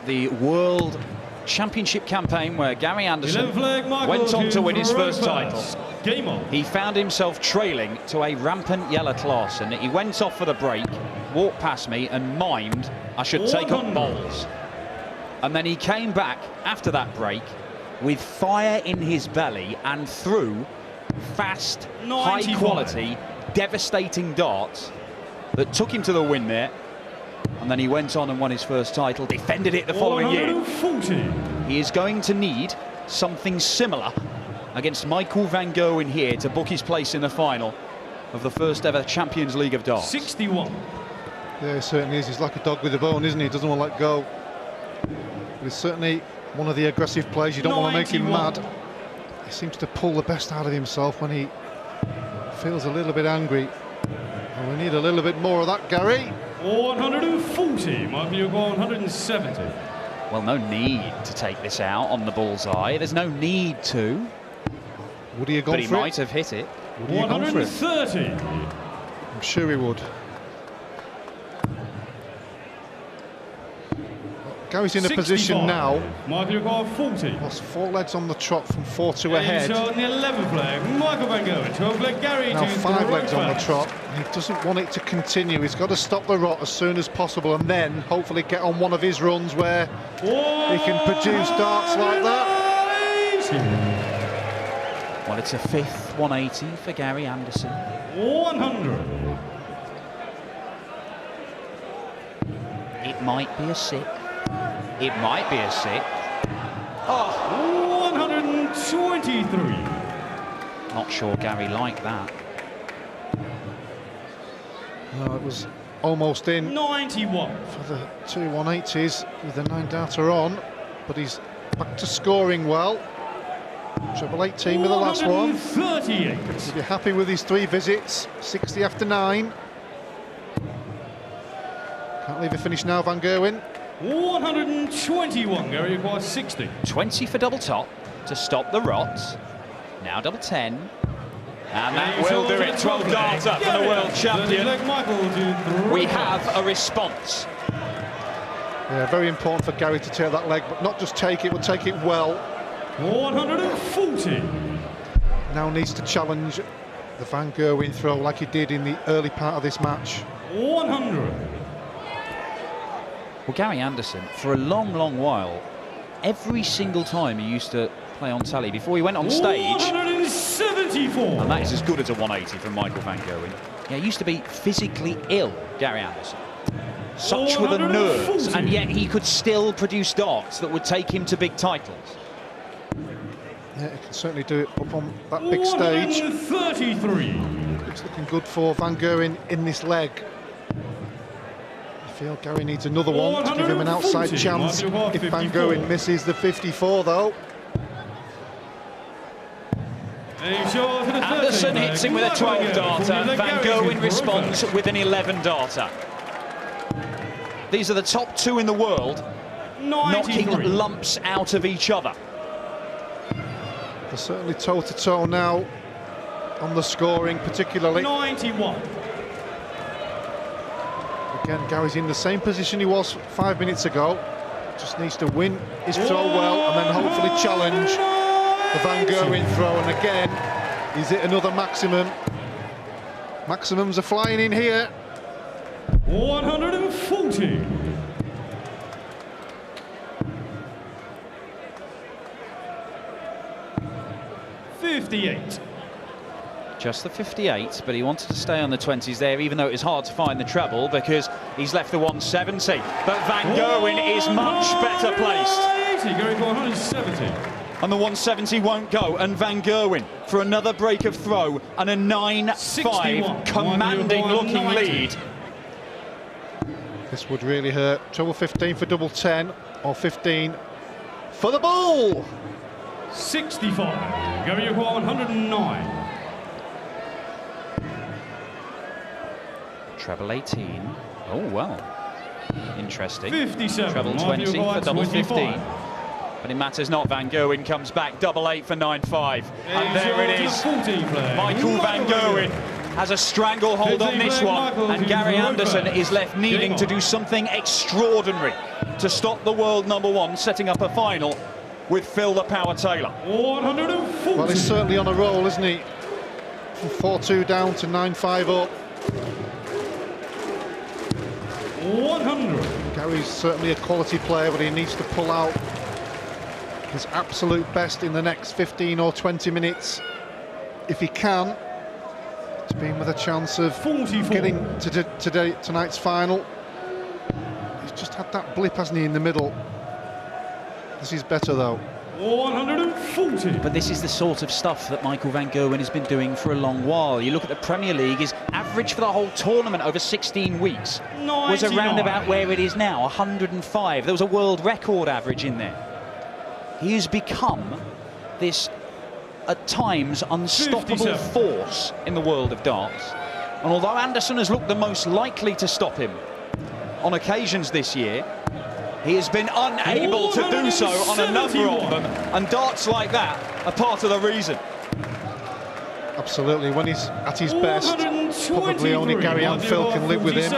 The World Championship campaign where Gary Anderson went on to win his first title. He found himself trailing to a rampant Jelle Klaasen. He went off for the break, walked past me and mimed I should take up bowls. And then he came back after that break with fire in his belly and threw fast, high quality, devastating darts that took him to the win there. And then he went on and won his first title, defended it the following year. He is going to need something similar against Michael van Gerwen here to book his place in the final of the first ever Champions League of darts. 61. Yeah, he certainly is. He's like a dog with a bone, isn't he? He doesn't want to let go. But he's certainly one of the aggressive players. You don't want to make him mad. He seems to pull the best out of himself when he feels a little bit angry. And we need a little bit more of that, Gary. 140, might be a goal 170. Well, no need to take this out on the bullseye. There's no need to. Would he have gone for it? But he might have hit it. Would he have gone for it? 130. I'm sure he would. Gary's in a position now. Michael got 40. Lost 4 legs on the trot from 4-2 ahead. So on the 11th leg, Michael van Gerwen, 12 leg Gary. Now 5 legs on the trot. He doesn't want it to continue. He's got to stop the rot as soon as possible and then hopefully get on one of his runs where he can produce darts like that. Well, it's a fifth 180 for Gary Anderson. 100. It might be a six. It might be a six. Oh, 123. Not sure Gary liked that. No, it was almost in 91 for the 2 180s with the 9-darter on, but he's back to scoring well. Treble 18 with the last one. 38. He'll be happy with his 3 visits. 60 after 9. Can't leave a finish now, Van Gerwen. 121, Gary acquires 60. 20 for double top to stop the rot. Now double 10. And that will do it. 12 darts up for the world champion. We have a response. Yeah, very important for Gary to take that leg, but not just take it, but take it well. 140. Now needs to challenge the Van Gerwen throw like he did in the early part of this match. 100. Well, Gary Anderson, for a long, long while, every single time he used to play on telly, before he went on stage, 174. and that is as good as a 180 from Michael van Gerwen. Yeah, he used to be physically ill, Gary Anderson. Such were the nerves, and yet he could still produce darts that would take him to big titles. Yeah, he can certainly do it up on that big stage. 133. It's looking good for Van Gerwen in this leg. I feel Gary needs another one to give him an outside chance if Van Gerwen misses the 54 though. Anderson hits him with a 12-darter. Van Gerwen responds with an 11-darter. These are the top 2 in the world, knocking lumps out of each other. They're certainly toe-to-toe now on the scoring, particularly. 91. Again, Gary's in the same position he was 5 minutes ago. Just needs to win his throw well and then hopefully challenge the Van Gerwen throw. And again, he's hit another maximum. Maximums are flying in here. 140. Just the 58, but he wanted to stay on the 20s there, even though it was hard to find the treble because he's left the 170. But Van Gerwen is much better placed. Gary got 170. And the 170 won't go, and Van Gerwen for another break of throw and a 9-5 commanding looking lead. This would really hurt. Treble 15 for double 10, or 15 for the ball. 65. Gary got 109. Treble 18. Oh, well. Interesting. 57. Treble 20 for double 15. But it matters not. Van Gerwen comes back. Double 8 for 9-5. And there it is. Michael van Gerwen has a stranglehold on this one. And Gary Anderson is left needing to do something extraordinary to stop the world #1 setting up a final with Phil the Power Taylor. 140. Well, he's certainly on a roll, isn't he? From 4-2 down to 9-5 up. 100. Gary's certainly a quality player, but he needs to pull out his absolute best in the next 15 or 20 minutes. If he can, to be in with a chance of 44. getting to tonight's final. He's just had that blip, hasn't he, in the middle. This is better, though. 140. But this is the sort of stuff that Michael van Gerwen has been doing for a long while. You look at the Premier League, his average for the whole tournament over 16 weeks 99. was around about where it is now, 105. There was a world record average in there. He has become this, at times, unstoppable 57. force in the world of darts. And although Anderson has looked the most likely to stop him on occasions this year, he has been unable to do so on a number of them, and darts like that are part of the reason. Absolutely, when he's at his best, probably only Gary and Phil can live with him.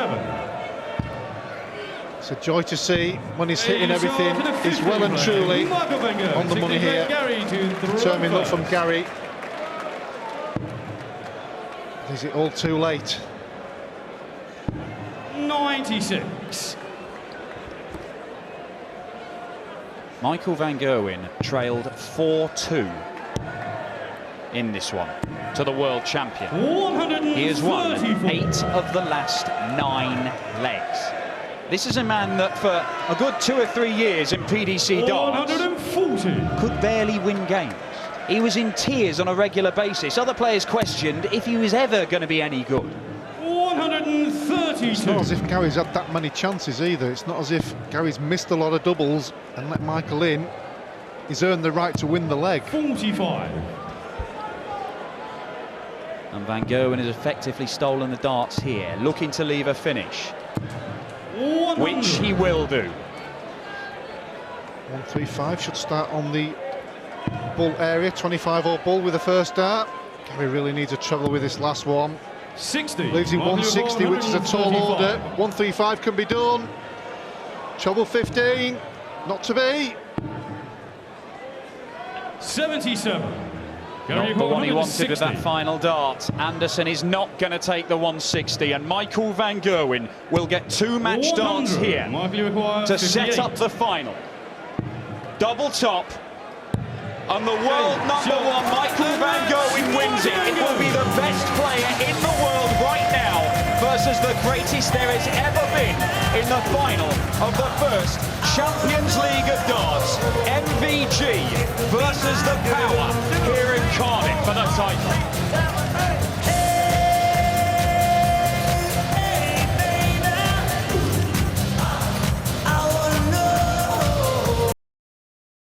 It's a joy to see when he's hitting everything. He's well and truly on the money here. Determined look from Gary. Is it all too late? 96. Michael van Gerwen trailed 4-2 in this one to the world champion. He has won 8 of the last 9 legs. This is a man that for a good 2 or 3 years in PDC darts 140. could barely win games. He was in tears on a regular basis. Other players questioned if he was ever going to be any good. 132. It's not as if Gary's had that many chances either. It's not as if Gary's missed a lot of doubles and let Michael in. He's earned the right to win the leg. 45. And van Gerwen has effectively stolen the darts here, looking to leave a finish, 100. which he will do. 135 should start on the bull area. 25 or bull with the first dart. Gary really needs a treble with this last one. 60. Leaves him 160, which is a tall order. 135 can be done. Treble 15, not to be. 77. Not the one he wanted with that final dart. Anderson is not going to take the 160, and Michael van Gerwen will get 2 match darts here to set up the final. Double top, and the world #1 Michael van Gerwen wins it. It will be the best player in the world right now versus the greatest there has ever been in the final of the first Champions League of Darts. MVG versus the Power.